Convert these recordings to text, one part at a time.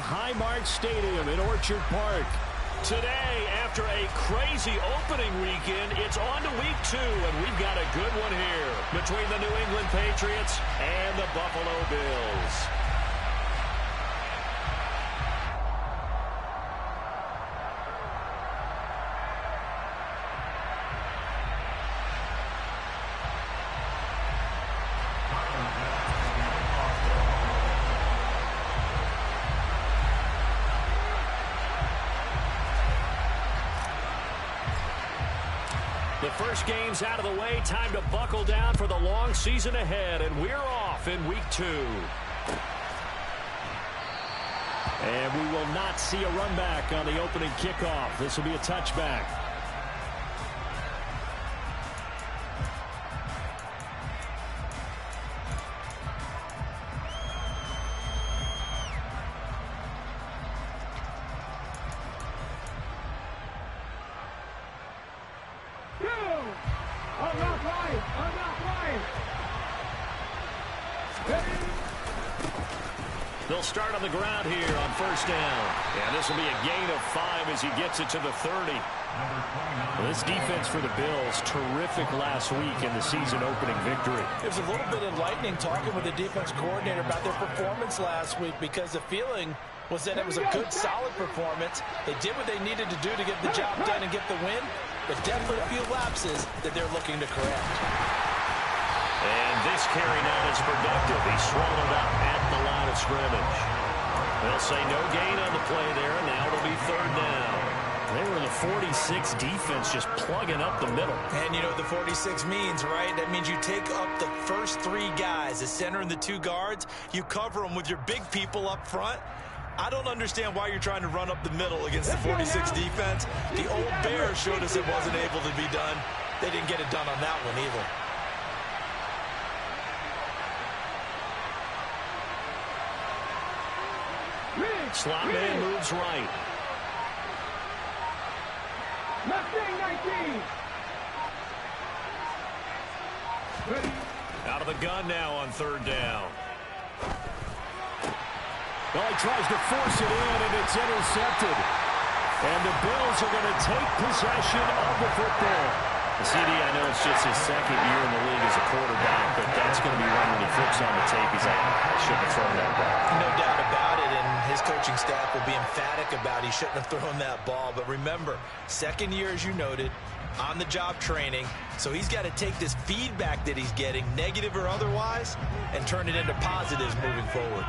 Highmark Stadium in Orchard Park. Today, after a crazy opening weekend, it's on to week 2, and we've got a good one here between the New England Patriots and the Buffalo Bills. The first game's out of the way. Time to buckle down for the long season ahead, and we're off in week 2. And we will not see a run back on the opening kickoff. This will be a touchback. They'll start on the ground here on first down. And this will be a gain of 5 as he gets it to the 30. This defense for the Bills, terrific last week in the season-opening victory. It was a little bit enlightening talking with the defense coordinator about their performance last week, because the feeling was that it was a good, solid performance. They did what they needed to do to get the job done and get the win, but definitely a few lapses that they're looking to correct. And this carry now is productive. He's swallowed up at the line of scrimmage. They'll say no gain on the play there, and now it'll be third down. They were in the 46 defense, just plugging up the middle. And you know what the 46 means, right? That means you take up the first 3 guys, the center and the 2 guards. You cover them with your big people up front. I don't understand why you're trying to run up the middle against the 46 defense. The old Bears showed us it wasn't able to be done. They didn't get it done on that one either. Slot man moves right. Out of the gun now on third down. Well, he tries to force it in, and it's intercepted. And the Bills are going to take possession of the football. The CD, I know it's just his second year in the league as a quarterback, but that's going to be one when he flips on the tape. He's like, I shouldn't have thrown that ball. No doubt about it, and his coaching staff will be emphatic about he shouldn't have thrown that ball. But remember, second year, as you noted, on-the-job training, so he's got to take this feedback that he's getting, negative or otherwise, and turn it into positives moving forward.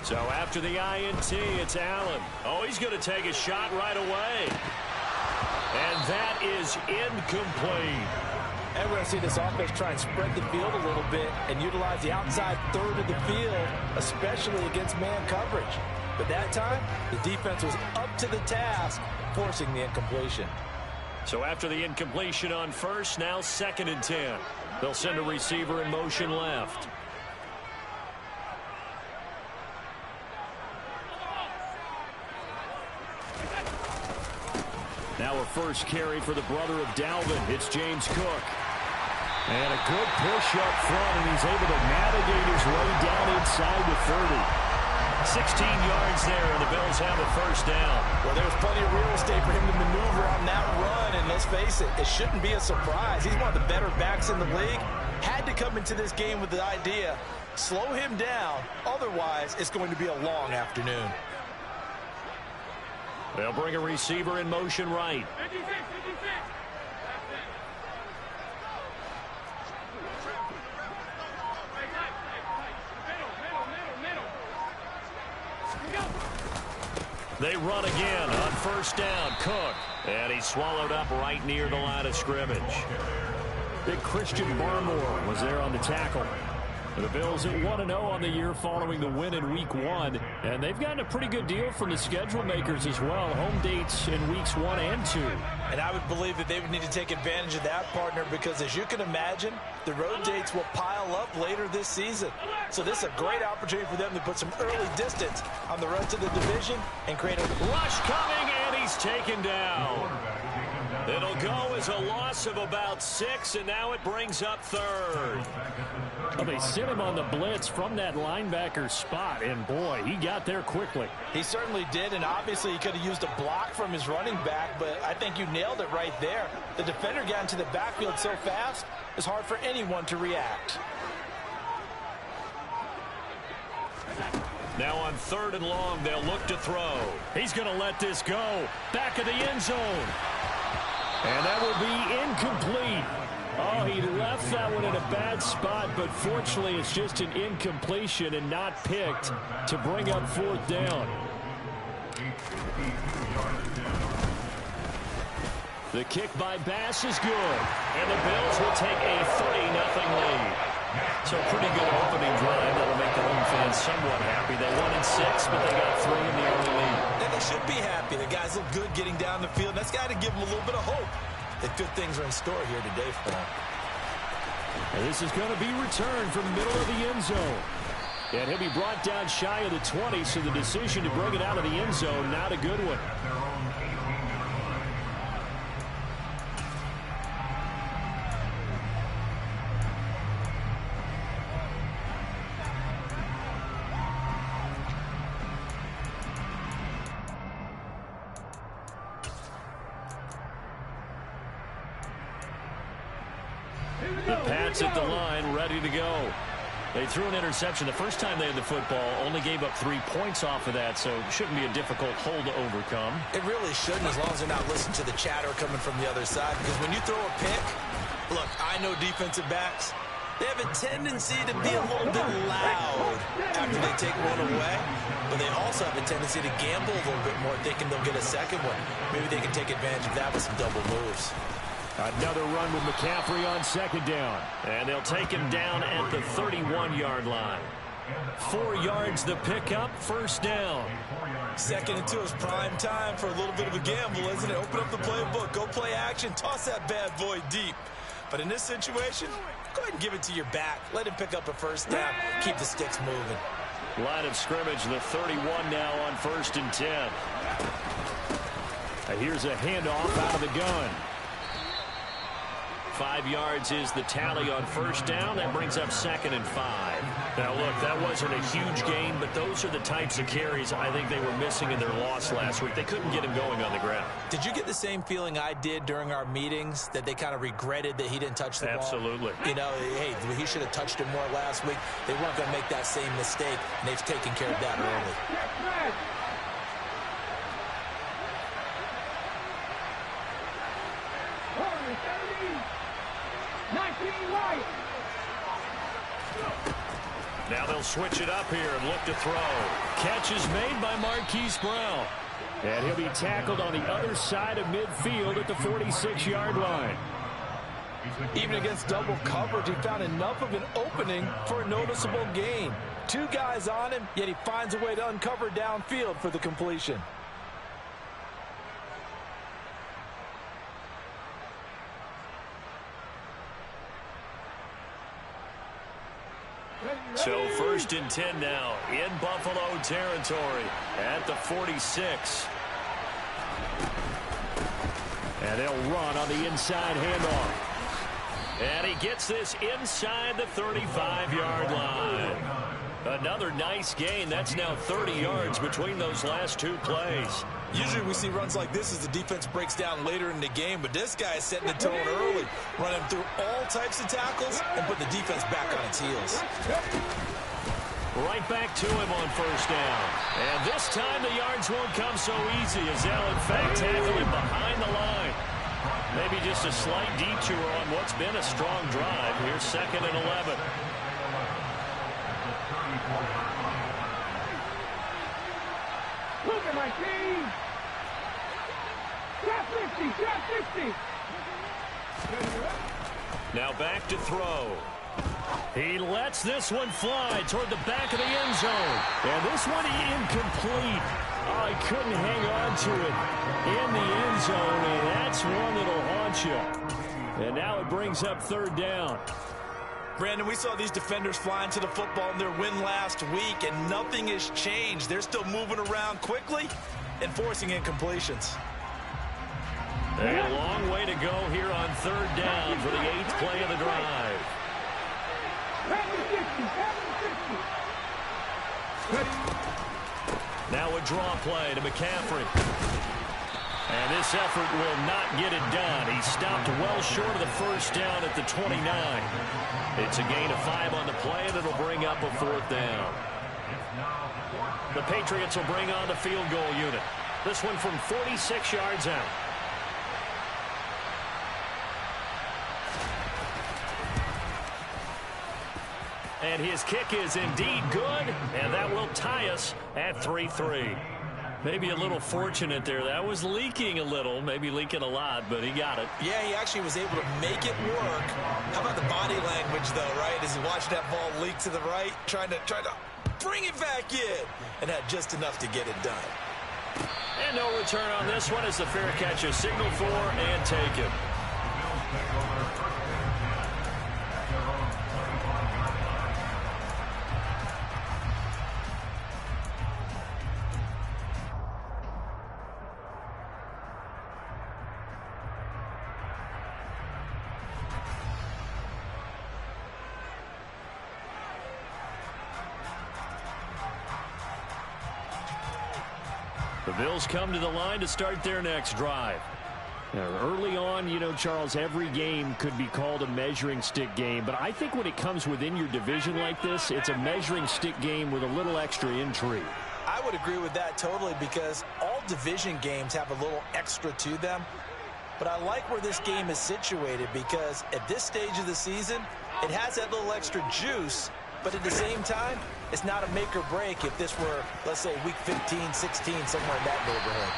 So after the INT, it's Allen. Oh, he's going to take a shot right away. And that is incomplete. And we're going to see this offense try and spread the field a little bit and utilize the outside third of the field, especially against man coverage. But that time, the defense was up to the task, forcing the incompletion. So after the incompletion on first, now 2nd and 10. They'll send a receiver in motion left. Now a first carry for the brother of Dalvin. It's James Cook. And a good push up front, and he's able to navigate his way down inside the 30. 16 yards there, and the Bills have a first down. Well, there's plenty of real estate for him to maneuver on that run, and let's face it, it shouldn't be a surprise. He's one of the better backs in the league. Had to come into this game with the idea, slow him down, otherwise it's going to be a long afternoon. They'll bring a receiver in motion right. They run again on first down. Cook. And he's swallowed up right near the line of scrimmage. Big Christian Barmore was there on the tackle. The Bills at 1-0 on the year following the win in Week 1. And they've gotten a pretty good deal from the schedule makers as well. Home dates in Weeks 1 and 2. And I would believe that they would need to take advantage of that, partner, because as you can imagine, the road dates will pile up later this season. So this is a great opportunity for them to put some early distance on the rest of the division and create a rush coming, and he's taken down. It'll go as a loss of about 6, and now it brings up third. Well, they sent him on the blitz from that linebacker spot, and boy, he got there quickly. He certainly did, and obviously he could have used a block from his running back, but I think you nailed it right there. The defender got into the backfield so fast, it's hard for anyone to react. Now on 3rd and long, they'll look to throw. He's going to let this go. Back of the end zone. And that will be incomplete. Oh, he left that one in a bad spot, but fortunately it's just an incompletion and not picked to bring up 4th down. The kick by Bass is good. And the Bills will take a 30-0 lead. So pretty good opening drive that'll make the home fans somewhat happy. They won in 6, but they got 3 in the early lead. And they should be happy. The guys look good getting down the field. That's got to give them a little bit of hope that good things are in store here today for them. And this is going to be returned from the middle of the end zone. And he'll be brought down shy of the 20, so the decision to bring it out of the end zone, not a good one. The Pats at the line, ready to go. They threw an interception the first time they had the football, only gave up 3 points off of that, so it shouldn't be a difficult hole to overcome. It really shouldn't, as long as they're not listening to the chatter coming from the other side, because when you throw a pick, look, I know defensive backs, they have a tendency to be a little bit loud after they take one away, but they also have a tendency to gamble a little bit more, thinking they'll get a second one. Maybe they can take advantage of that with some double moves. Another run with McCaffrey on 2nd down. And they'll take him down at the 31-yard line. 4 yards the pickup, 1st down. 2nd and 2 is prime time for a little bit of a gamble, isn't it? Open up the playbook, go play action, toss that bad boy deep. But in this situation, go ahead and give it to your back. Let him pick up a 1st down. Keep the sticks moving. Line of scrimmage, the 31 now on 1st and 10. Here's a handoff out of the gun. 5 yards is the tally on 1st down. That brings up 2nd and 5. Now, look, that wasn't a huge gain, but those are the types of carries I think they were missing in their loss last week. They couldn't get him going on the ground. Did you get the same feeling I did during our meetings, that they kind of regretted that he didn't touch the ball? Absolutely. You know, hey, he should have touched it more last week. They weren't going to make that same mistake, and they've taken care of that early. Now they'll switch it up here and look to throw. Catch is made by Marquise Brown. And he'll be tackled on the other side of midfield at the 46-yard line. Even against double coverage, he found enough of an opening for a noticeable gain. 2 guys on him, yet he finds a way to uncover downfield for the completion. So 1st and 10 now in Buffalo territory at the 46. And they'll run on the inside handoff. And he gets this inside the 35-yard line. Another nice gain. That's now 30 yards between those last 2 plays. Usually we see runs like this as the defense breaks down later in the game, but this guy is setting the tone early, running through all types of tackles and putting the defense back on its heels. Right back to him on 1st down. And this time the yards won't come so easy as they'll, in fact, tackle him behind the line. Maybe just a slight detour on what's been a strong drive. Here's 2nd and 11. Look at my team! Shot 50! Shot 50! Now back to throw. He lets this one fly toward the back of the end zone. And this one incomplete. Oh, he couldn't hang on to it in the end zone, and that's one that'll haunt you. And now it brings up 3rd down. Brandon, we saw these defenders flying to the football in their win last week, and nothing has changed. They're still moving around quickly and forcing incompletions. A long way to go here on third down for the 8th play of the drive. Now a draw play to McCaffrey. And this effort will not get it done. He stopped well short of the first down at the 29. It's a gain of 5 on the play, and it'll bring up a 4th down. The Patriots will bring on the field goal unit. This one from 46 yards out. And his kick is indeed good, and that will tie us at 3-3. Maybe a little fortunate there. That was leaking a little, maybe leaking a lot, but he got it. Yeah, he actually was able to make it work. How about the body language, though, right? As he watched that ball leak to the right, trying to bring it back in, and had just enough to get it done. And no return on this one as the fair catch is signaled for and taken. The Bills come to the line to start their next drive. Now, early on, you know, Charles, every game could be called a measuring stick game, but I think when it comes within your division like this, it's a measuring stick game with a little extra intrigue. I would agree with that totally, because all division games have a little extra to them. But I like where this game is situated, because at this stage of the season, it has that little extra juice. But at the same time, it's not a make or break if this were, let's say, week 15, 16, somewhere in that neighborhood.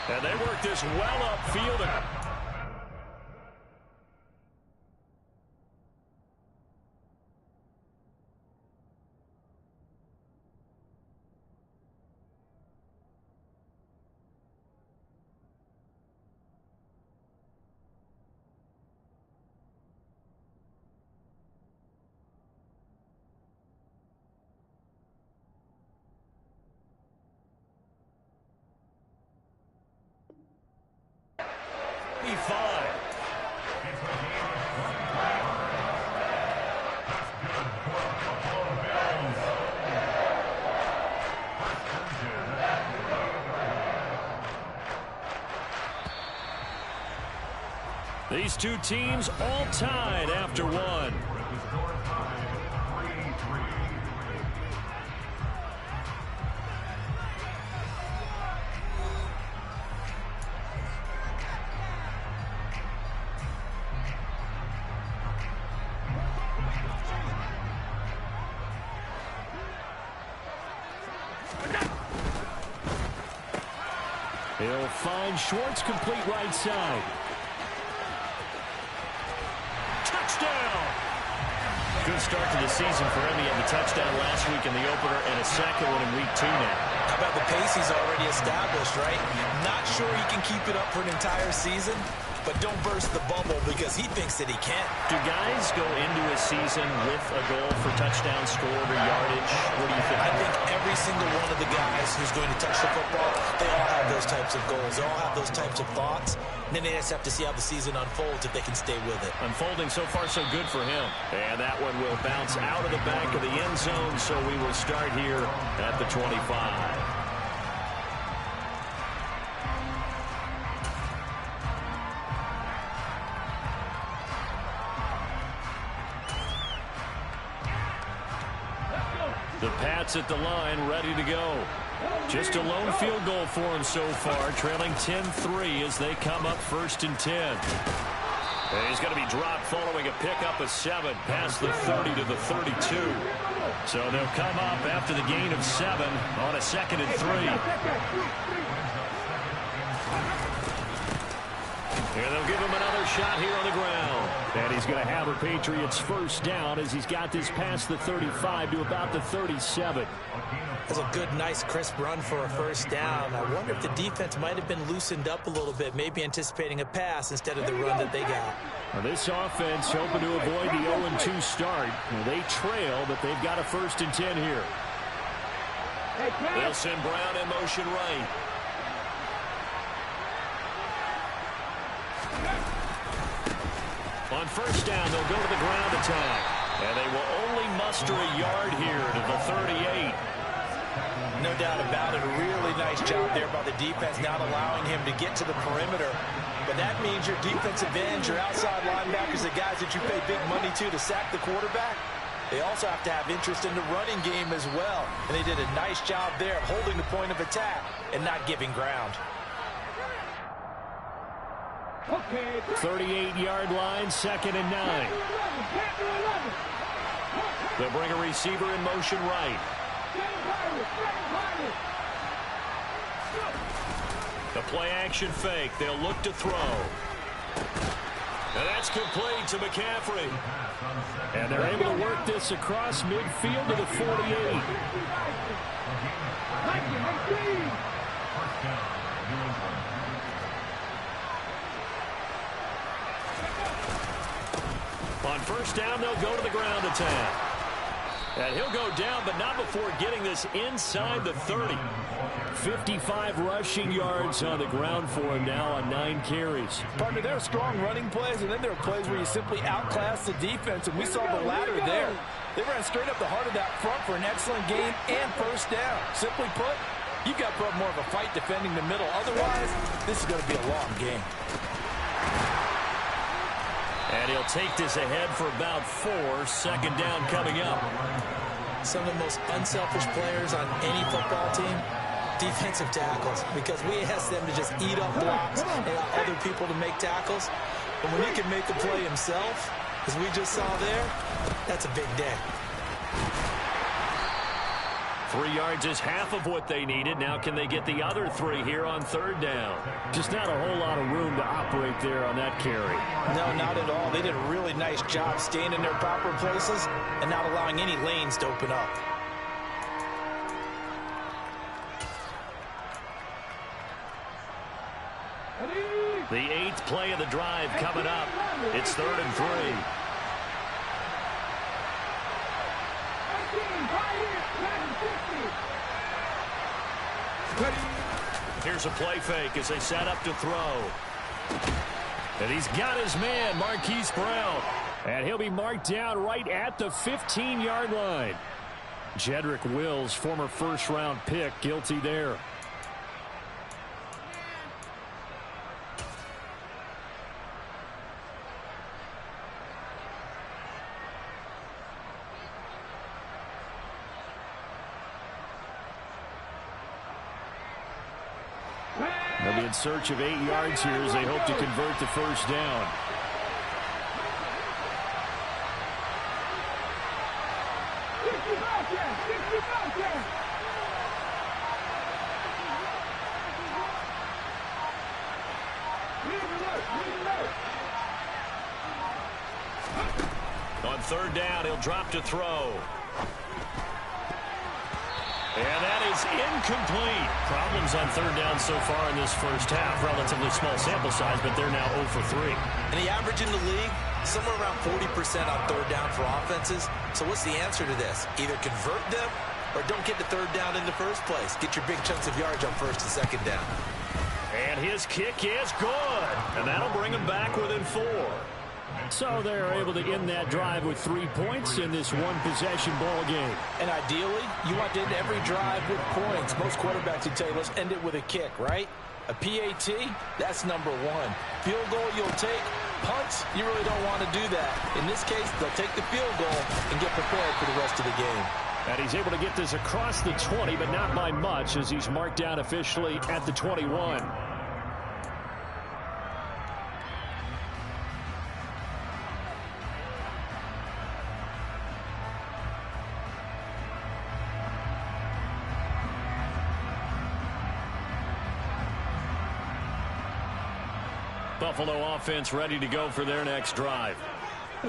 And they work this well upfield. These two teams all tied after one. He'll find Schwartz, complete right side. Touchdown! Good start to the season for him. He had the touchdown last week in the opener and a second one in week 2 now. How about the pace he's already established, right? Not sure he can keep it up for an entire season, but don't burst the bubble because he thinks that he can. Do guys go into a season with a goal for touchdown scored or yardage? What do you think? I think every single one of the guys who's going to touch the football, they all have those types of goals. They all have those types of thoughts. And then they just have to see how the season unfolds if they can stay with it. Unfolding so far so good for him. And that one will bounce out of the back of the end zone, so we will start here at the 25. The Pats at the line, ready to go. Just a lone field goal for him so far, trailing 10-3 as they come up 1st and 10. And he's going to be dropped following a pickup of 7 past the 30 to the 32. So they'll come up after the gain of 7 on a 2nd and 3. And they'll give him another shot here on the ground. And he's going to have a Patriots first down as he's got this past the 35 to about the 37. That's a good, nice, crisp run for a first down. I wonder if the defense might have been loosened up a little bit, maybe anticipating a pass instead of the run that they got. Now this offense hoping to avoid the 0-2 start. Now they trail, but they've got a 1st and 10 here. They'll send Brown in motion right. first down, they'll go to the ground attack. And they will only muster a yard here to the 38. No doubt about it. A really nice job there by the defense, not allowing him to get to the perimeter. But that means your defensive ends, your outside linebackers, the guys that you pay big money to sack the quarterback, they also have to have interest in the running game as well. And they did a nice job there of holding the point of attack and not giving ground. 38-yard line, 2nd and 9. They'll bring a receiver in motion right. The play-action fake. They'll look to throw. And that's complete to McCaffrey. And they're able to work this across midfield to the 48. On first down, they'll go to the ground attack. And he'll go down, but not before getting this inside the 30. 55 rushing yards on the ground for him now on 9 carries. Partner, there are strong running plays, and then there are plays where you simply outclass the defense, and we saw the latter there. They ran straight up the heart of that front for an excellent gain and first down. Simply put, you've got to put up more of a fight defending the middle. Otherwise, this is going to be a long game. And he'll take this ahead for about 4. 2nd down coming up. Some of the most unselfish players on any football team, defensive tackles, because we ask them to just eat up blocks and allow other people to make tackles. But when he can make the play himself, as we just saw there, that's a big day. 3 yards is half of what they needed. Now can they get the other 3 here on 3rd down? Just not a whole lot of room to operate there on that carry. No, not at all. They did a really nice job staying in their proper places and not allowing any lanes to open up. The 8th play of the drive coming up. It's 3rd and 3. Here's a play fake as they set up to throw. And he's got his man, Marquise Brown. And he'll be marked down right at the 15-yard line. Jedrick Wills, former first-round pick, guilty there. They'll be in search of 8 yards here as they hope to convert the first down. On 3rd down, he'll drop to throw. And that is incomplete. Problems on 3rd down so far in this first half. Relatively small sample size, but they're now 0 for 3. And the average in the league, somewhere around 40% on 3rd down for offenses. So what's the answer to this? Either convert them or don't get to 3rd down in the first place. Get your big chunks of yards on 1st and 2nd down. And his kick is good. And that'll bring him back within 4. So they're able to end that drive with 3 points in this one-possession ball game. And ideally, you want to end every drive with points. Most quarterbacks would tell you, let's end it with a kick, right? A PAT, that's number 1. Field goal, you'll take. Punts, you really don't want to do that. In this case, they'll take the field goal and get prepared for the rest of the game. And he's able to get this across the 20, but not by much, as he's marked down officially at the 21. Buffalo offense ready to go for their next drive.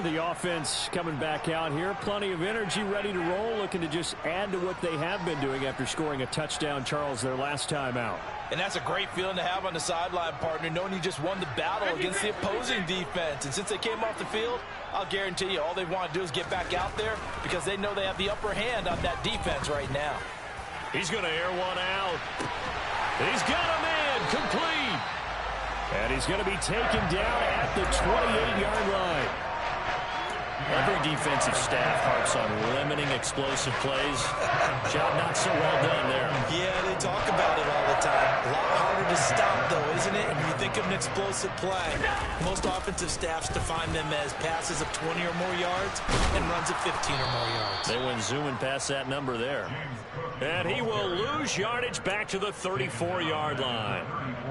The offense coming back out here. Plenty of energy, ready to roll, looking to just add to what they have been doing after scoring a touchdown, Charles, their last time out. And that's a great feeling to have on the sideline, partner, knowing you just won the battle against the opposing defense. And since they came off the field, I'll guarantee you all they want to do is get back out there because they know they have the upper hand on that defense right now. He's going to air one out. He's got a man complete. And he's going to be taken down at the 28-yard line. Every defensive staff harps on limiting explosive plays. Job not so well done there. Yeah, they talk about it all the time. A lot harder to stop, though, isn't it? When you think of an explosive play, most offensive staffs define them as passes of 20 or more yards and runs of 15 or more yards. They went zooming past that number there. And he will lose yardage back to the 34-yard line.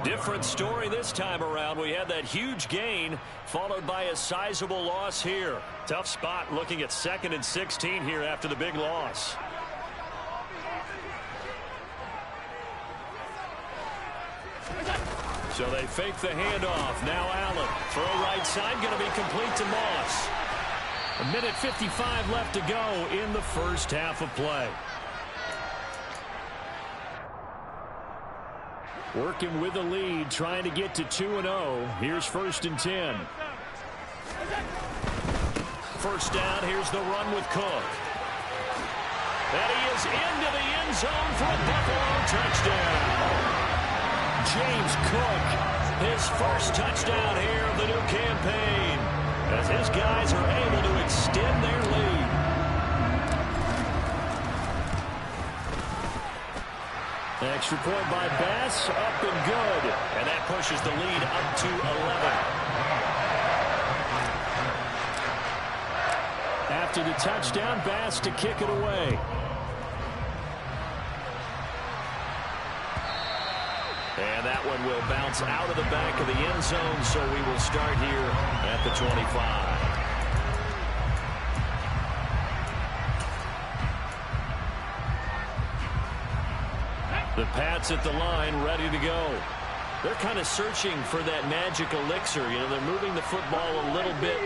Different story this time around. We had that huge gain followed by a sizable loss here. Tough spot looking at 2nd and 16 here after the big loss. So they fake the handoff. Now Allen. Throw right side, going to be complete to Moss. 1:55 left to go in the first half of play. Working with the lead, trying to get to 2-0. Here's 1st and 10. First down, here's the run with Cook. And he is into the end zone for a Buffalo touchdown. James Cook, his first touchdown here of the new campaign, as his guys are able to extend their lead. Extra point by Bass, up and good. And that pushes the lead up to 11. After the touchdown, Bass to kick it away. And that one will bounce out of the back of the end zone, so we will start here at the 25. The Pats at the line, ready to go. They're kind of searching for that magic elixir. You know, they're moving the football a little bit,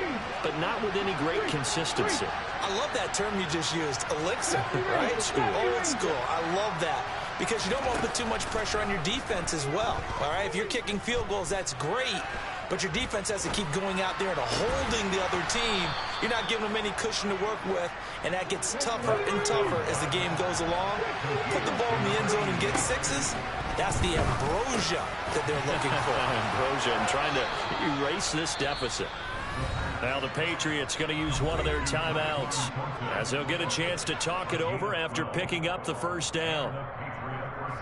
but not with any great consistency. I love that term you just used, elixir, right? Old school. I love that. Because you don't want to put too much pressure on your defense as well. All right, if you're kicking field goals, that's great. But your defense has to keep going out there and holding the other team. You're not giving them any cushion to work with, and that gets tougher and tougher as the game goes along. Put the ball in the end zone and get sixes. That's the ambrosia that they're looking for. Ambrosia and trying to erase this deficit. Now the Patriots going to use one of their timeouts as they'll get a chance to talk it over after picking up the first down.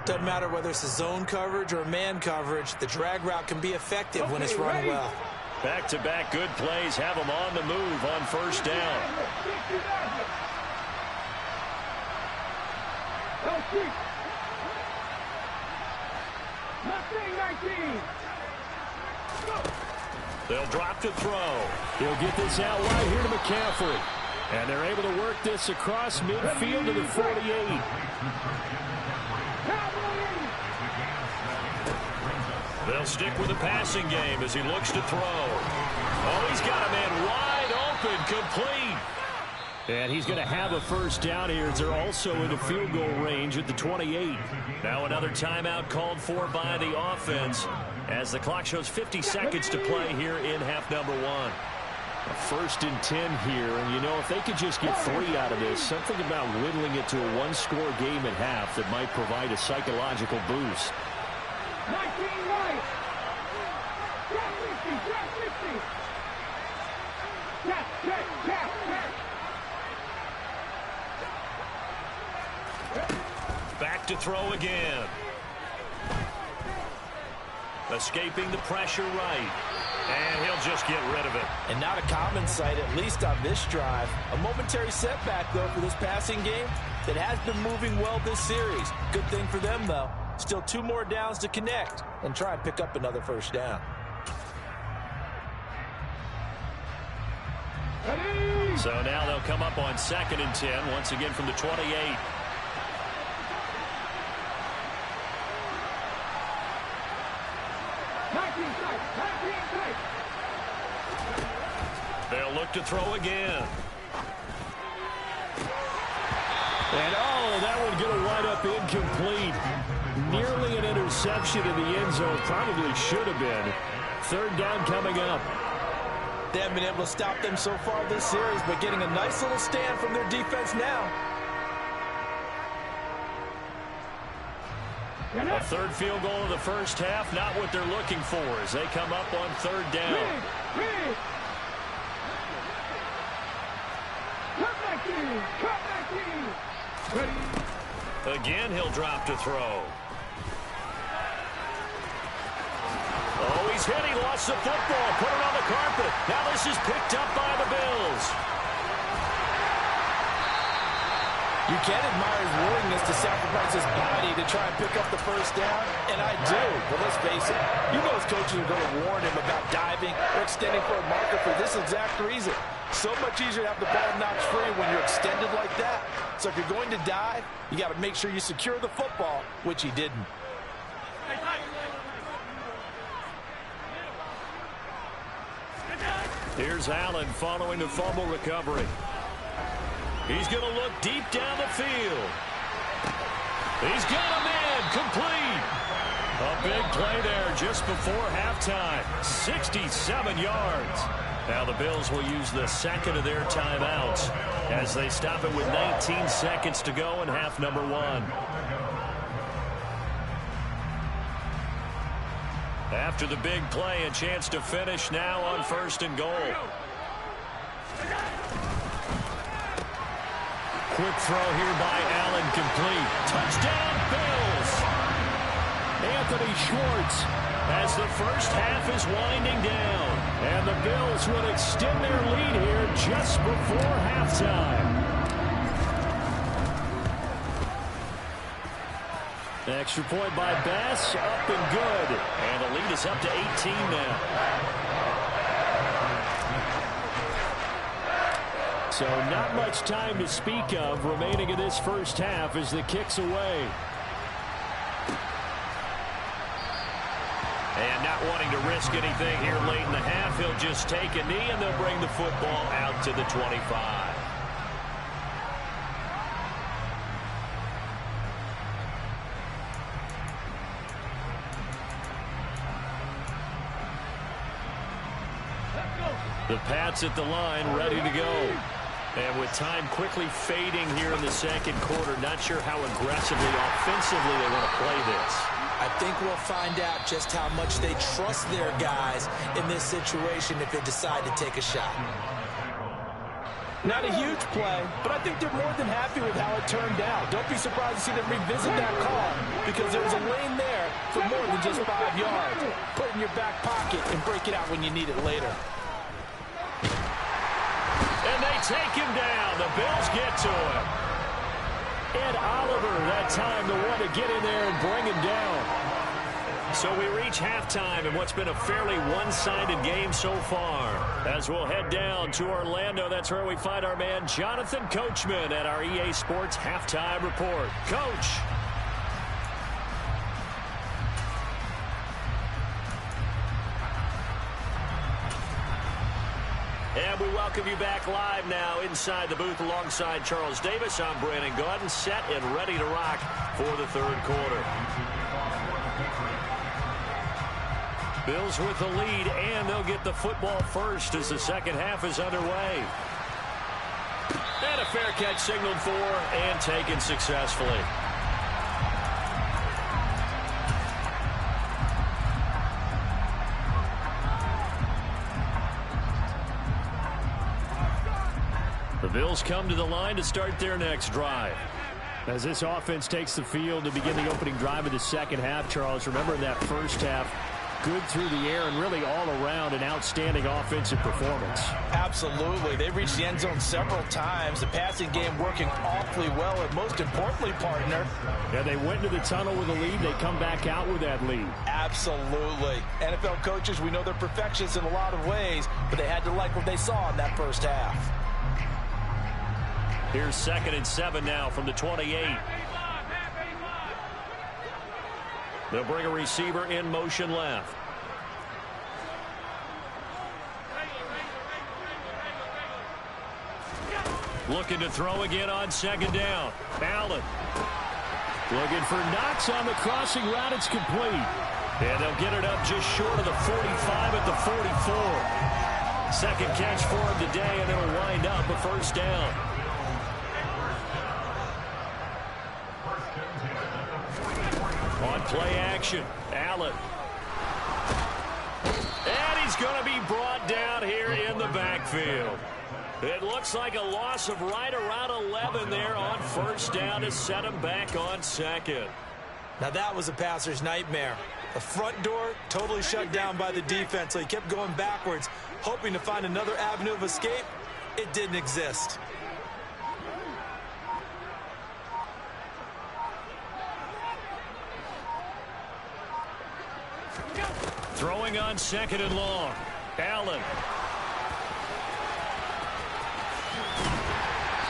Doesn't matter whether it's a zone coverage or man coverage. The drag route can be effective when it's run well. Back-to-back good plays have them on the move on first down. They'll drop to throw. He'll get this out wide here to McCaffrey. And they're able to work this across midfield to the 48. They'll stick with the passing game as he looks to throw. Oh, he's got a man wide open, complete. And he's going to have a first down here as they're also in the field goal range at the 28. Now another timeout called for by the offense as the clock shows 50 seconds to play here in half number one. A 1st and 10 here, and you know, if they could just get 3 out of this, something about whittling it to a one-score game at half that might provide a psychological boost. 19 right. Back to throw again. Escaping the pressure right. And he'll just get rid of it. And not a common sight, at least on this drive. A momentary setback, though, for this passing game that has been moving well this series. Good thing for them, though. Still 2 more downs to connect and try and pick up another first down. So now they'll come up on 2nd and 10, once again from the 28. They'll look to throw again. And oh, that one going to wind up incomplete. Nearly an interception in the end zone. Probably should have been. 3rd down coming up. They haven't been able to stop them so far this series, but getting a nice little stand from their defense now. A 3rd field goal of the first half, not what they're looking for as they come up on 3rd down. Again, he'll drop to throw. Oh, he's hit. He lost the football. Put it on the carpet. Now this is picked up by the Bills. You can admire his willingness to sacrifice his body to try and pick up the first down, and I do. But let's face it, you know his coaches are going to warn him about diving or extending for a marker for this exact reason. So much easier to have the ball knocked free when you're extended like that. So if you're going to dive, you got to make sure you secure the football, which he didn't. Here's Allen following the fumble recovery. He's going to look deep down the field. He's got a man complete. A big play there just before halftime. 67 yards. Now the Bills will use the second of their timeouts as they stop it with 19 seconds to go in half number one. After the big play, a chance to finish now on 1st and goal. Quick throw here by Allen, complete. Touchdown, Bills! Anthony Schwartz as the first half is winding down. And the Bills would extend their lead here just before halftime. Extra point by Bass, up and good. And the lead is up to 18 now. So not much time to speak of remaining in this first half as the kick's away. And not wanting to risk anything here late in the half, he'll just take a knee and they'll bring the football out to the 25. The Pats at the line, ready to go. And with time quickly fading here in the second quarter, not sure how aggressively, offensively they want to play this. I think we'll find out just how much they trust their guys in this situation if they decide to take a shot. Not a huge play, but I think they're more than happy with how it turned out. Don't be surprised to see them revisit that call because there was a lane there for more than just 5 yards. Put it in your back pocket and break it out when you need it later. And they take him down. The Bills get to him. Ed Oliver, that time, the one to get in there and bring him down. So we reach halftime in what's been a fairly one-sided game so far. As we'll head down to Orlando, that's where we find our man Jonathan Coachman at our EA Sports Halftime Report. Coach. And we welcome you back live now inside the booth alongside Charles Davis. I'm Brandon Gaudin, set and ready to rock for the third quarter. Bills with the lead, and they'll get the football first as the second half is underway. And a fair catch signaled for and taken successfully. The Bills come to the line to start their next drive. As this offense takes the field to begin the opening drive of the second half, Charles, remember in that first half, good through the air and really all around an outstanding offensive performance. Absolutely. They reached the end zone several times. The passing game working awfully well, and most importantly, partner. Yeah, they went into the tunnel with a lead. They come back out with that lead. Absolutely. NFL coaches, we know they're perfectionists in a lot of ways, but they had to like what they saw in that first half. Here's 2nd and 7 now from the 28. They'll bring a receiver in motion left. Looking to throw again on 2nd down. Allen. Looking for Knox on the crossing route. It's complete. And they'll get it up just short of the 45 at the 44. Second catch for him today, and it'll wind up a first down. On play action, Allen. And he's going to be brought down here in the backfield. It looks like a loss of right around 11 there on first down to set him back on second. Now that was a passer's nightmare. The front door totally shut down by the defense, so he kept going backwards, hoping to find another avenue of escape. It didn't exist. Throwing on second and long. Allen.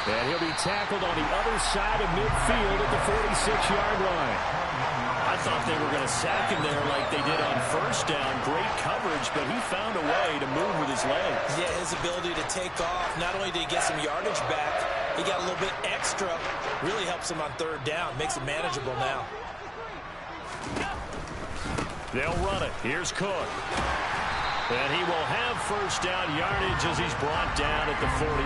And he'll be tackled on the other side of midfield at the 46-yard line. I thought they were going to sack him there like they did on first down. Great coverage, but he found a way to move with his legs. Yeah, his ability to take off. Not only did he get some yardage back, he got a little bit extra. Really helps him on third down. Makes it manageable now. They'll run it. Here's Cook. And he will have first down yardage as he's brought down at the 41.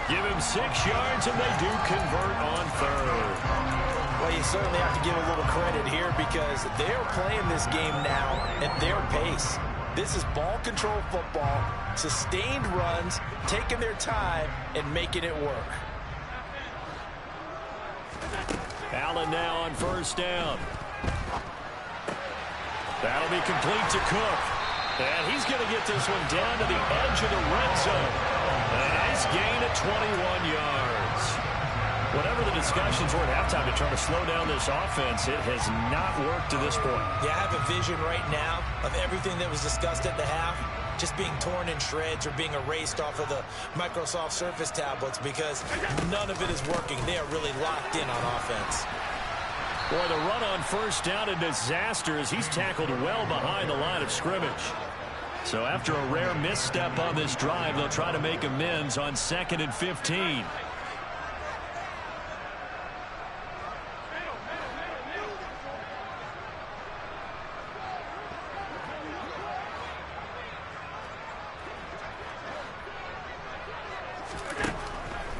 Give him 6 yards, and they do convert on third. Well, you certainly have to give a little credit here because they're playing this game now at their pace. This is ball control football, sustained runs, taking their time, and making it work. Allen now on first down. That'll be complete to Cook. And he's going to get this one down to the edge of the red zone. A nice gain of 21 yards. Whatever the discussions were at halftime to try to slow down this offense, it has not worked to this point. Yeah, I have a vision right now of everything that was discussed at the half just being torn in shreds or being erased off of the Microsoft Surface tablets because none of it is working. They are really locked in on offense. Boy, the run on first down a disaster as he's tackled well behind the line of scrimmage. So after a rare misstep on this drive, they'll try to make amends on 2nd and 15.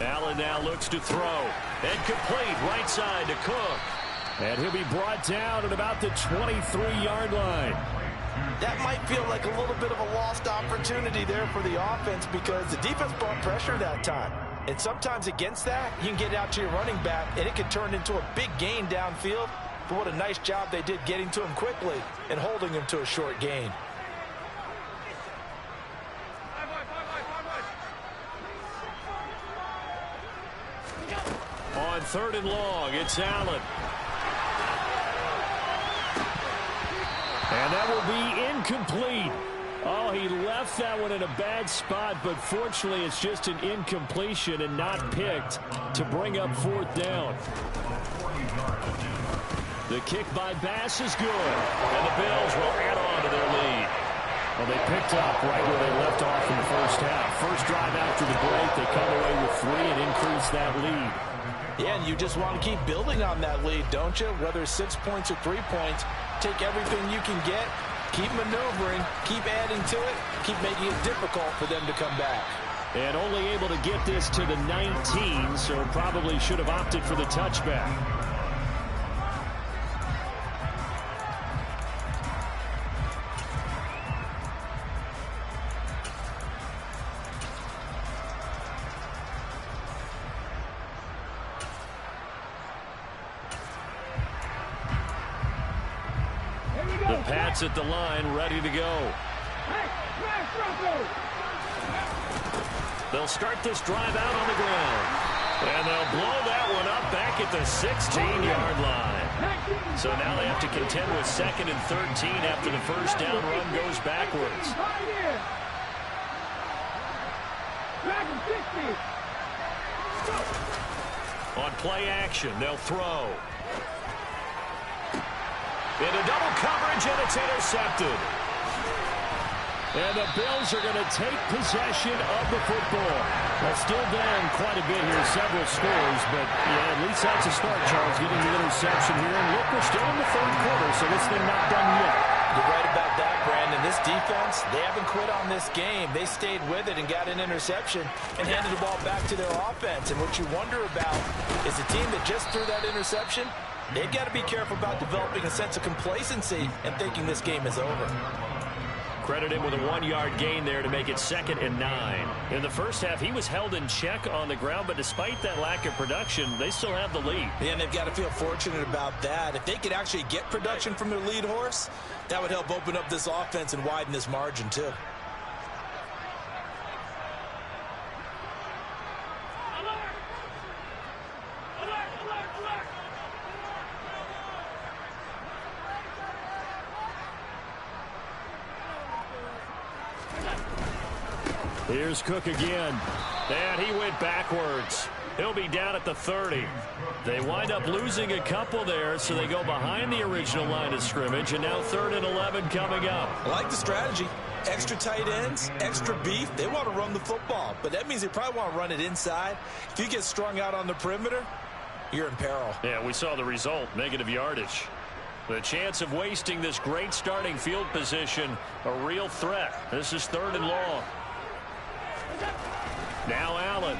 Allen now looks to throw. And complete right side to Cook. And he'll be brought down at about the 23-yard line. That might feel like a little bit of a lost opportunity there for the offense because the defense brought pressure that time. And sometimes against that, you can get it out to your running back, and it can turn into a big gain downfield. But what a nice job they did getting to him quickly and holding him to a short gain. On 3rd and long, it's Allen. And that will be incomplete. Oh, he left that one in a bad spot, but fortunately it's just an incompletion and not picked to bring up 4th down. The kick by Bass is good, and the Bills will add on to their lead. Well, they picked up right where they left off in the first half. First drive after the break, they come away with 3 and increase that lead. Yeah, and you just want to keep building on that lead, don't you? Whether it's 6 points or 3 points, take everything you can get, keep maneuvering, keep adding to it, keep making it difficult for them to come back. And only able to get this to the 19, so probably should have opted for the touchback. The Pats at the line, ready to go. They'll start this drive out on the ground. And they'll blow that one up back at the 16-yard line. So now they have to contend with 2nd and 13 after the first down run goes backwards. On play action, they'll throw. Into double coverage, and it's intercepted. And the Bills are going to take possession of the football. They're still down quite a bit here, several scores, but yeah, at least that's a start, Charles, getting the interception here. And look, we're still in the 3rd quarter, so this thing not done yet. You're right about that, Brandon. This defense, they haven't quit on this game. They stayed with it and got an interception and handed the ball back to their offense. And what you wonder about is the team that just threw that interception, they've got to be careful about developing a sense of complacency and thinking this game is over. Credit him with a 1-yard gain there to make it 2nd and 9. In the first half, he was held in check on the ground, but despite that lack of production, they still have the lead. Yeah, and they've got to feel fortunate about that. If they could actually get production from their lead horse, that would help open up this offense and widen this margin too. Here's Cook again. And he went backwards. He'll be down at the 30. They wind up losing a couple there, so they go behind the original line of scrimmage, and now 3rd and 11 coming up. I like the strategy. Extra tight ends, extra beef. They want to run the football, but that means they probably want to run it inside. If you get strung out on the perimeter, you're in peril. Yeah, we saw the result, negative yardage. The chance of wasting this great starting field position, a real threat. This is 3rd and long. Now Allen.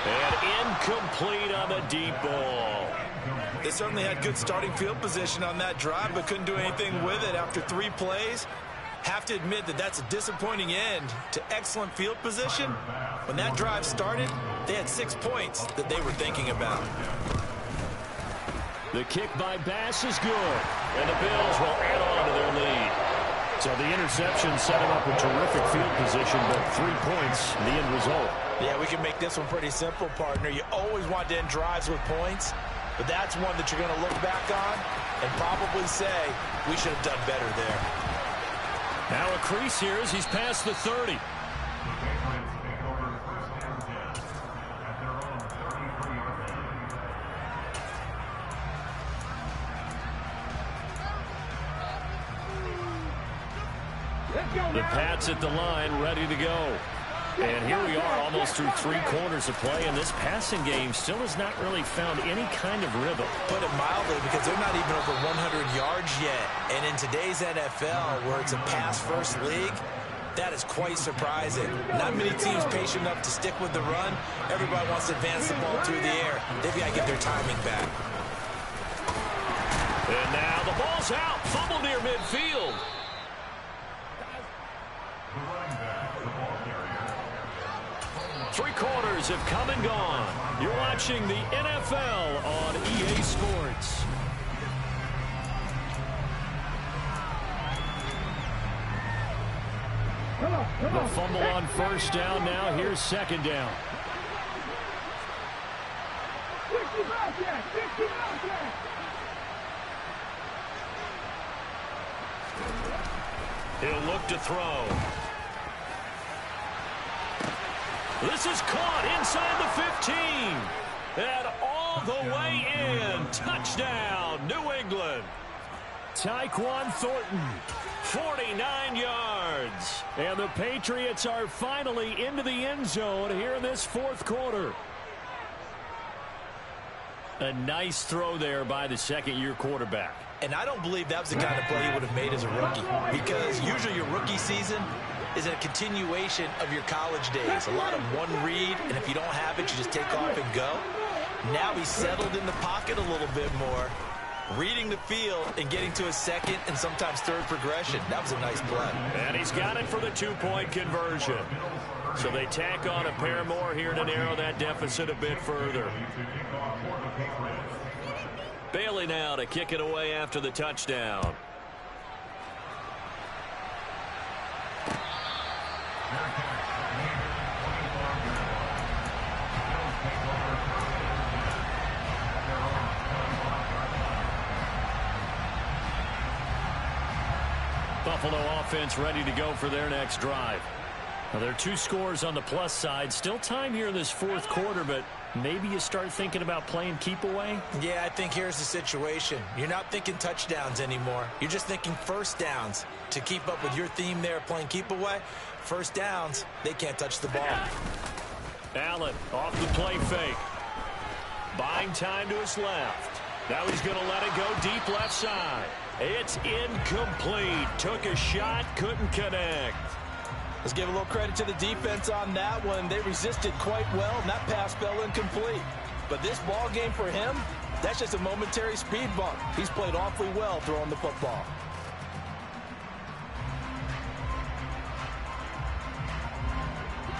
And incomplete on the deep ball. They certainly had good starting field position on that drive, but couldn't do anything with it after 3 plays. Have to admit that that's a disappointing end to excellent field position. When that drive started, they had 6 points that they were thinking about. The kick by Bass is good, and the Bills will add on to their lead. So the interception set him up with terrific field position, but 3 points, the end result. Yeah, we can make this one pretty simple, partner. You always want to end drives with points, but that's one that you're going to look back on and probably say, we should have done better there. Now a crease here as he's past the 30. The Pats at the line, ready to go. And here we are almost through 3 quarters of play, and this passing game still has not really found any kind of rhythm. Put it mildly, because they're not even over 100 yards yet. And in today's NFL, where it's a pass-first league, that is quite surprising. Not many teams patient enough to stick with the run. Everybody wants to advance the ball through the air. They've got to get their timing back. And now the ball's out. Fumble near midfield. Three quarters have come and gone. You're watching the NFL on EA Sports. The fumble on first down now. Here's second down. He'll look to throw. This is caught inside the 15. And all the way in. Touchdown, New England. Tyquan Thornton, 49 yards. And the Patriots are finally into the end zone here in this fourth quarter. A nice throw there by the second-year quarterback. And I don't believe that was the kind of play he would have made as a rookie, because usually your rookie season is a continuation of your college days. A lot of one read, and if you don't have it, you just take off and go. Now he's settled in the pocket a little bit more, reading the field and getting to a second and sometimes third progression. That was a nice play. And he's got it for the two-point conversion. So they tack on a pair more here to narrow that deficit a bit further. Bailey now to kick it away after the touchdown. Buffalo offense ready to go for their next drive. Now, there are 2 scores on the plus side. Still time here in this fourth quarter, but maybe you start thinking about playing keep away? Yeah, I think here's the situation. You're not thinking touchdowns anymore. You're just thinking first downs. To keep up with your theme there, playing keep away, first downs, they can't touch the ball. Allen off the play fake. Buying time to his left. Now he's going to let it go deep left side. It's incomplete. Took a shot, couldn't connect. Let's give a little credit to the defense on that one. They resisted quite well, and that pass fell incomplete. But this ball game for him, That's just a momentary speed bump. He's played awfully well throwing the football.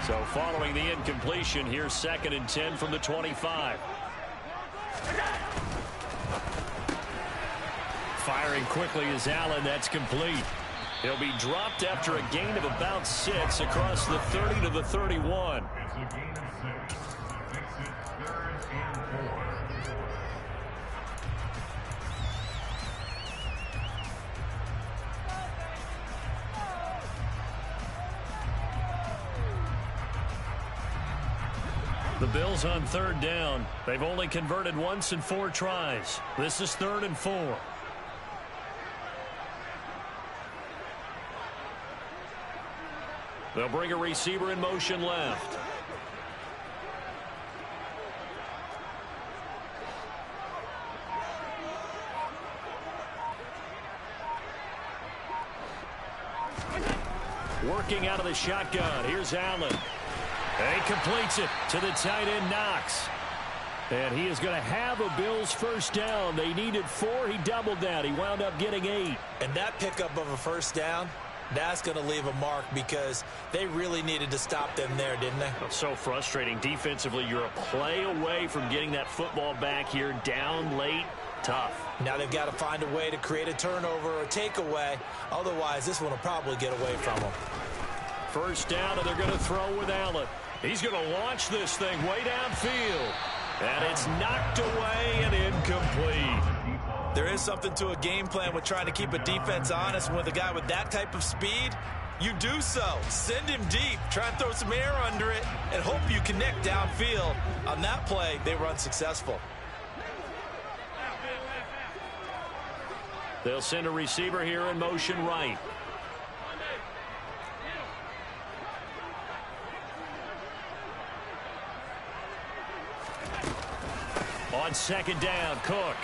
So following the incompletion, here's 2nd and 10 from the 25. Firing quickly is Allen. That's complete. He'll be dropped after a gain of about 6 across the 30 to the 31. The Bills on 3rd down. They've only converted once in 4 tries. This is 3rd and 4. They'll bring a receiver in motion left. Working out of the shotgun. Here's Allen. And he completes it to the tight end, Knox. And he is going to have a Bills first down. They needed 4. He doubled that. He wound up getting 8. And that pickup of a first down, that's going to leave a mark because they really needed to stop them there, didn't they? So frustrating. Defensively, you're a play away from getting that football back here. Down late. Tough. Now they've got to find a way to create a turnover or a takeaway. Otherwise, this one will probably get away from them. First down, and they're going to throw with Allen. He's going to launch this thing way downfield. And it's knocked away and incomplete. There is something to a game plan with trying to keep a defense honest. And with a guy with that type of speed, you do so. Send him deep. Try and throw some air under it and hope you connect downfield. On that play, they were unsuccessful. They'll send a receiver here in motion right. On 2nd down, Cook.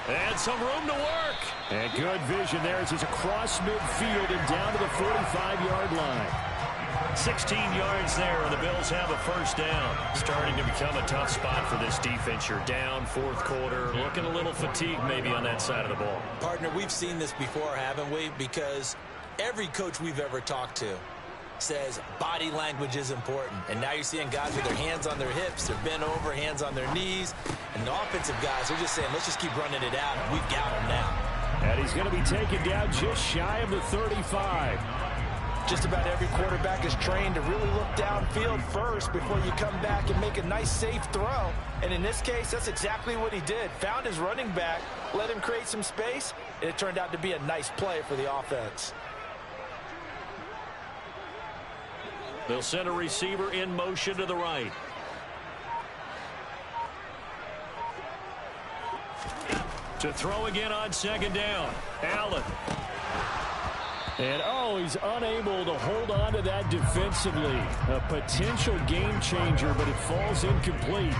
And some room to work. And good vision there as he's across midfield and down to the 45-yard line. 16 yards there, and the Bills have a first down. Starting to become a tough spot for this defense. You're down 4th quarter, looking a little fatigued maybe on that side of the ball. Partner, we've seen this before, haven't we? Because every coach we've ever talked to says body language is important. And now you're seeing guys with their hands on their hips, they're bent over, hands on their knees. And the offensive guys are just saying, let's just keep running it out, and we've got them now. And he's going to be taken down just shy of the 35. Just about every quarterback is trained to really look downfield first before you come back and make a nice, safe throw. And in this case, that's exactly what he did. Found his running back, let him create some space, and it turned out to be a nice play for the offense. They'll send a receiver in motion to the right. To throw again on 2nd down. Allen. And, he's unable to hold on to that defensively. A potential game changer, but it falls incomplete.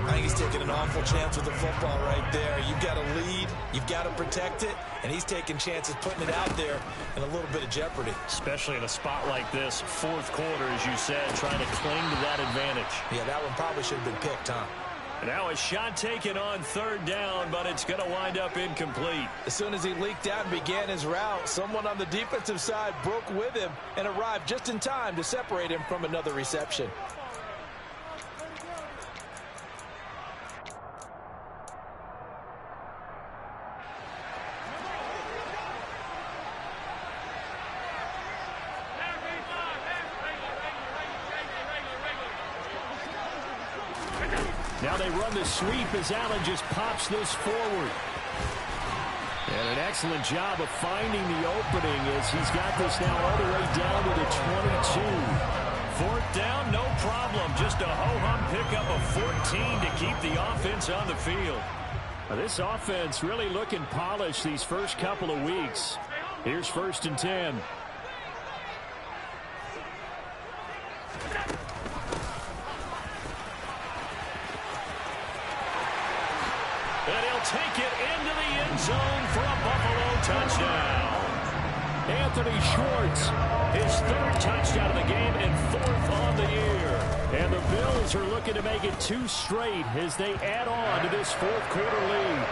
I think he's taking an awful chance with the football right there. You've got to lead, you've got to protect it, and he's taking chances putting it out there in a little bit of jeopardy. Especially in a spot like this, 4th quarter, as you said, trying to cling to that advantage. Yeah, that one probably should have been picked, huh? And now a shot taken on 3rd down, but it's going to wind up incomplete. As soon as he leaked out and began his route, someone on the defensive side broke with him and arrived just in time to separate him from another reception. Now they run the sweep as Allen just pops this forward. And an excellent job of finding the opening as he's got this now all the way down to the 22. 4th down, no problem. Just a ho-hum pickup of 14 to keep the offense on the field. Now this offense really looking polished these first couple of weeks. Here's 1st and 10. Take it into the end zone for a Buffalo touchdown. Anthony Schwartz, his 3rd touchdown of the game and 4th on the year. And the Bills Bills are looking to make it 2 straight as they add on to this fourth quarter lead.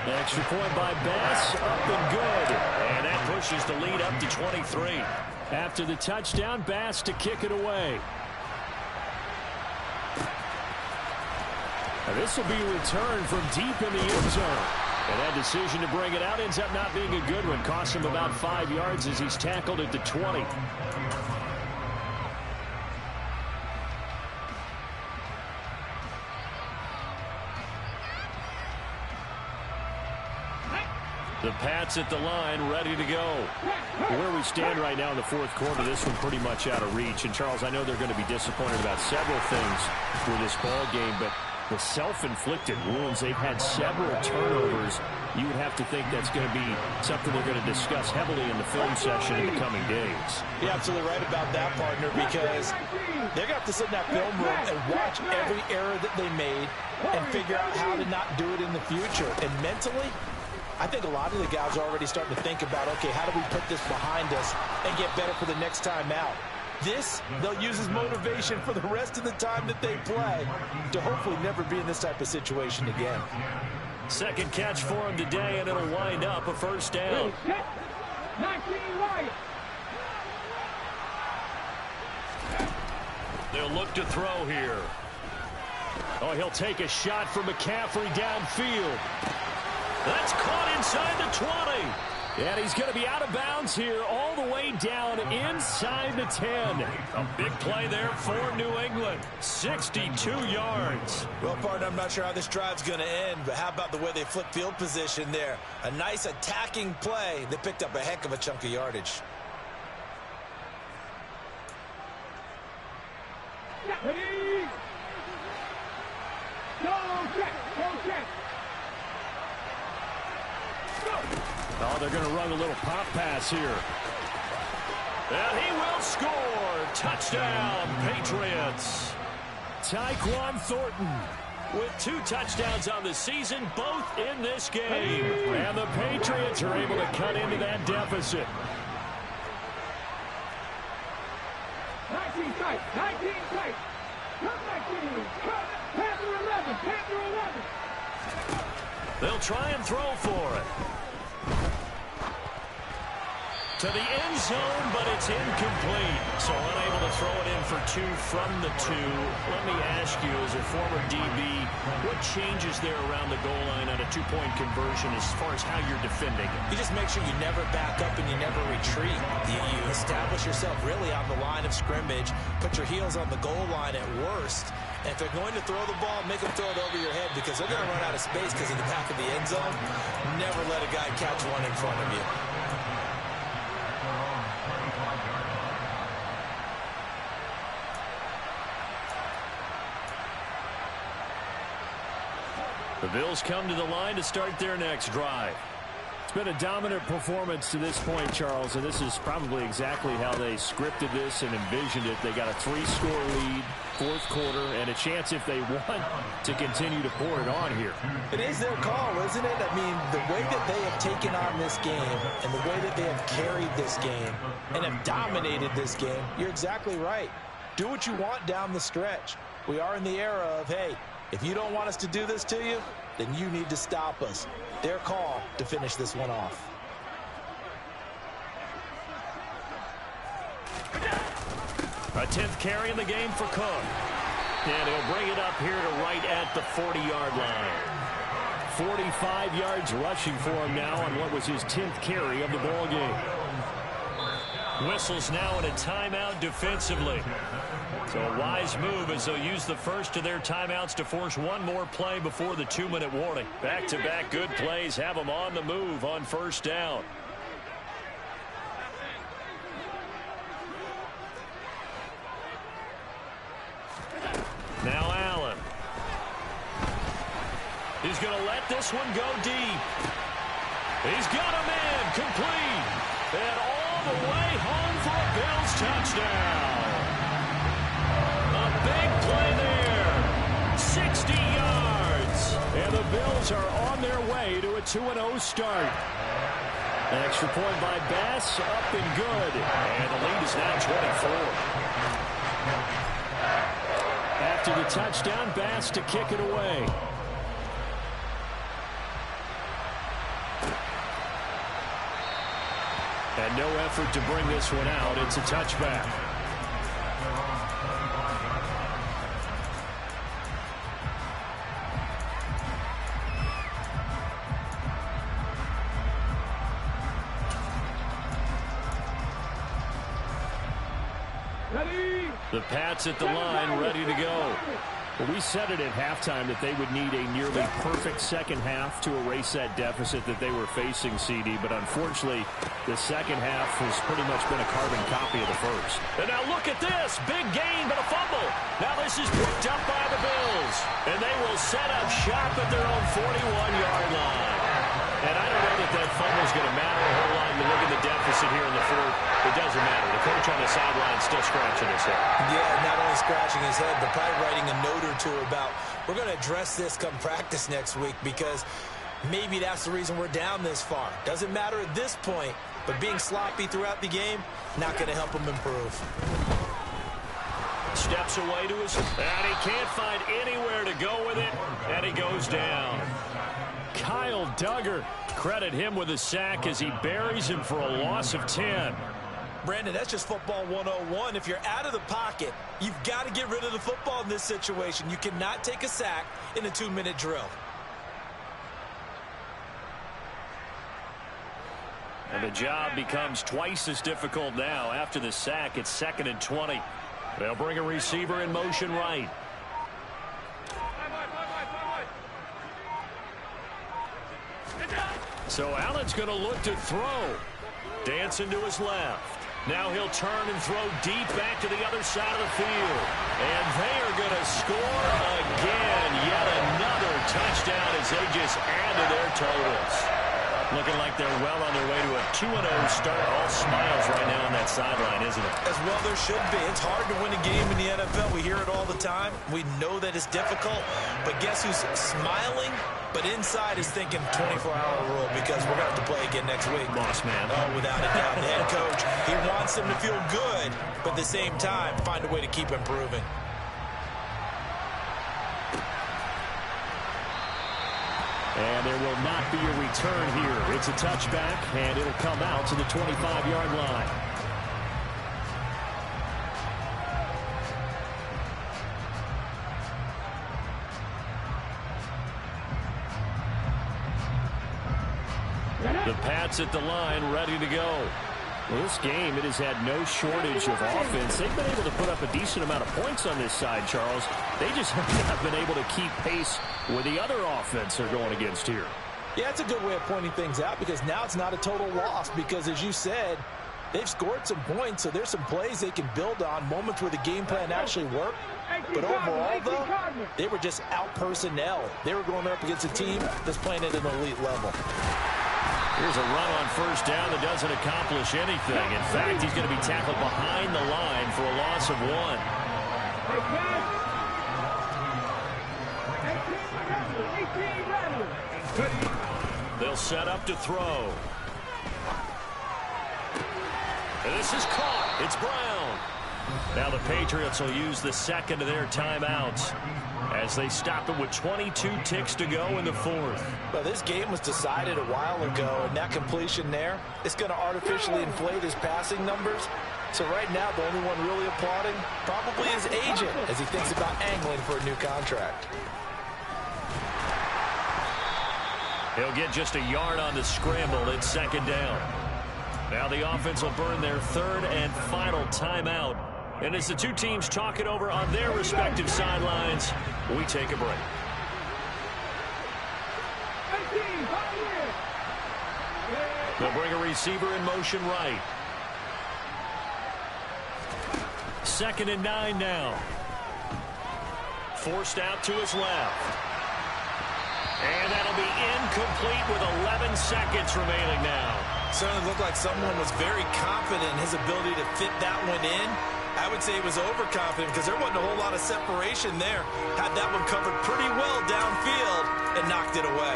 The extra point by Bass, up and good. And that pushes the lead up to 23. After the touchdown, Bass to kick it away. Now this will be returned from deep in the end zone. And that decision to bring it out ends up not being a good one. Costs him about 5 yards as he's tackled at the 20. The Pats at the line, ready to go. Where we stand right now in the fourth quarter, this one pretty much out of reach. And, Charles, I know they're going to be disappointed about several things with this ball game, but the self-inflicted wounds, they've had several turnovers. You would have to think that's going to be something they're going to discuss heavily in the film session in the coming days. You're absolutely right about that, partner, because they're going to have to sit in that film room and watch every error that they made and figure out how to not do it in the future. And mentally, I think a lot of the guys are already starting to think about, okay, how do we put this behind us and get better for the next time out? This, they'll use as motivation for the rest of the time that they play to hopefully never be in this type of situation again. Second catch for him today, and it'll wind up a first down. 19 right. They'll look to throw here. Oh, he'll take a shot from McCaffrey downfield. That's caught inside the 20. And he's going to be out of bounds here all the way down inside the 10. A big play there for New England. 62 yards. Well, partner, I'm not sure how this drive's going to end, but how about the way they flip field position there? A nice attacking play that picked up a heck of a chunk of yardage. Ready? Go check. Oh, they're going to run a little pop pass here. And he will score. Touchdown, Patriots. Tyquan Thornton With 2 touchdowns on the season, both in this game. And the Patriots are able to cut into that deficit. 19 tight. Cut 19. Panther 11. They'll try and throw for it. To the end zone, but it's incomplete. So unable to throw it in for 2 from the 2. Let me ask you, as a former DB, what changes there around the goal line on a 2-point conversion as far as how you're defending it? You just make sure you never back up and you never retreat. You establish yourself really on the line of scrimmage, put your heels on the goal line at worst, and if they're going to throw the ball, make them throw it over your head because they're going to run out of space because in the back of the end zone, never let a guy catch one in front of you. The Bills come to the line to start their next drive. It's been a dominant performance to this point, Charles, and this is probably exactly how they scripted this and envisioned it. They got a 3-score lead, fourth quarter, and a chance, if they want, to continue to pour it on here. It is their call, isn't it? I mean, the way that they have taken on this game and the way that they have carried this game and have dominated this game, you're exactly right. Do what you want down the stretch. We are in the era of, hey, if you don't want us to do this to you, then you need to stop us. Their call to finish this one off. A 10th carry in the game for Cook. And he'll bring it up here to right at the 40-yard line. 45 yards rushing for him now on what was his 10th carry of the ball game. Whistles now in a timeout defensively. So a wise move as they'll use the first of their timeouts to force one more play before the 2-minute warning. Back-to-back good plays have them on the move on first down. Now Allen. He's going to let this one go deep. He's got him in, complete. And all the way home for a Bills touchdown. A big play there. 60 yards. And the Bills are on their way to a 2-0 start. An extra point by Bass, up and good. And the lead is now 24. after the touchdown. Bass to kick it away. And no effort to bring this one out. It's a touchback. The Pats at the line, ready to go. Well, we said it at halftime that they would need a nearly perfect second half to erase that deficit that they were facing, CD. But unfortunately, the second half has pretty much been a carbon copy of the first. And now look at this. Big gain, but a fumble. Now this is picked up by the Bills. And they will set up shop at their own 41-yard line. And I don't know that that fumble is going to matter a whole lot. You look at the deficit here in the fourth. It doesn't matter. The coach on the sideline still scratching his head. Yeah, not only scratching his head, but probably writing a note or two about, we're going to address this come practice next week, because maybe that's the reason we're down this far. Doesn't matter at this point, but being sloppy throughout the game, not going to help him improve. Steps away to his, and he can't find anywhere to go with it, and he goes down. Kyle Duggar, credit him with a sack as he buries him for a loss of 10. Brandon, that's just football 101. If you're out of the pocket, you've got to get rid of the football in this situation. You cannot take a sack in a 2-minute drill. And the job becomes twice as difficult now. After the sack, it's 2nd and 20. They'll bring a receiver in motion right. So Allen's going to look to throw. Dancing to his left. Now he'll turn and throw deep back to the other side of the field. And they are going to score again. Yet another touchdown as they just add to their totals. Looking like they're well on their way to a 2-0 start. All smiles right now on that sideline, isn't it? As well there should be. It's hard to win a game in the NFL. We hear it all the time. We know that it's difficult. But guess who's smiling? But inside is thinking 24-hour rule, because we're going to have to play again next week. Boss man. Oh, without a doubt. The head coach, he wants them to feel good, but at the same time, find a way to keep improving. And there will not be a return here. It's a touchback, and it'll come out to the 25-yard line. The Pats at the line, ready to go. Well, this game, it has had no shortage of offense. They've been able to put up a decent amount of points on this side, Charles. They just have not been able to keep pace with the other offense they're going against here. Yeah, it's a good way of pointing things out, because now it's not a total loss, because as you said, they've scored some points, so there's some plays they can build on, moments where the game plan actually worked. But overall, though, they were just out personnel. They were going up against a team that's playing at an elite level. Here's a run on first down that doesn't accomplish anything. In fact, he's going to be tackled behind the line for a loss of 1. They'll set up to throw. And this is caught. It's Brown. Now the Patriots will use the second of their timeouts as they stop it with 22 ticks to go in the fourth. Well, this game was decided a while ago, and that completion there is going to artificially inflate his passing numbers. So right now, the only one really applauding probably his agent as he thinks about angling for a new contract. He'll get just a yard on the scramble at 2nd down. Now the offense will burn their 3rd and final timeout. And as the two teams talk it over on their respective sidelines, we take a break. They'll bring a receiver in motion right. 2nd and 9 now. Forced out to his left. And that'll be incomplete with 11 seconds remaining now. Certainly looked like someone was very confident in his ability to fit that one in. I would say he was overconfident because there wasn't a whole lot of separation there. Had that one covered pretty well downfield and knocked it away.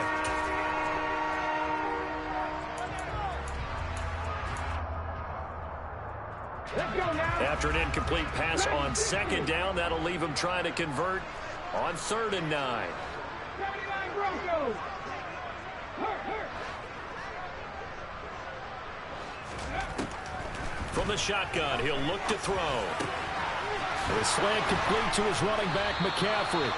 After an incomplete pass on second down, that'll leave him trying to convert on 3rd and 9. 79 Broncos. From the shotgun, he'll look to throw. The slant complete to his running back, McCaffrey.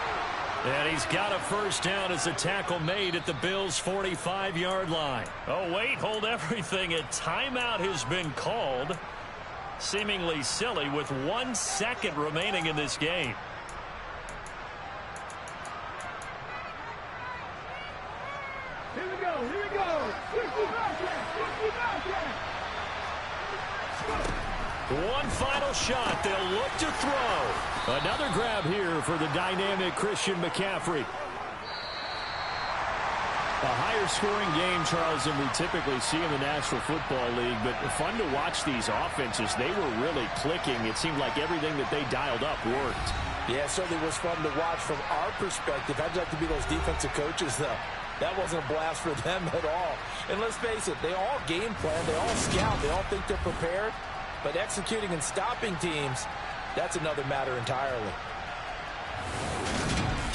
And he's got a first down as the tackle made at the Bills' 45-yard line. Oh, wait, hold everything. A timeout has been called. Seemingly silly with 1 second remaining in this game. Here we go, here we go. 50 One final shot. They'll look to throw. Another grab here for the dynamic Christian McCaffrey. A higher scoring game, Charles, than we typically see in the National Football League, but fun to watch these offenses. They were really clicking. It seemed like everything that they dialed up worked. Yeah, it certainly was fun to watch from our perspective. I'd like to be those defensive coaches, though. That wasn't a blast for them at all. And let's face it, they all game plan, they all scout, they all think they're prepared. But executing and stopping teams, that's another matter entirely.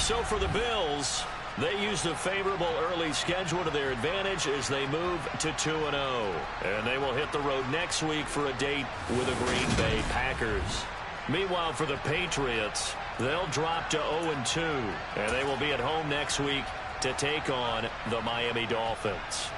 So for the Bills, they used a favorable early schedule to their advantage as they move to 2-0. And they will hit the road next week for a date with the Green Bay Packers. Meanwhile, for the Patriots, they'll drop to 0-2. And they will be at home next week to take on the Miami Dolphins.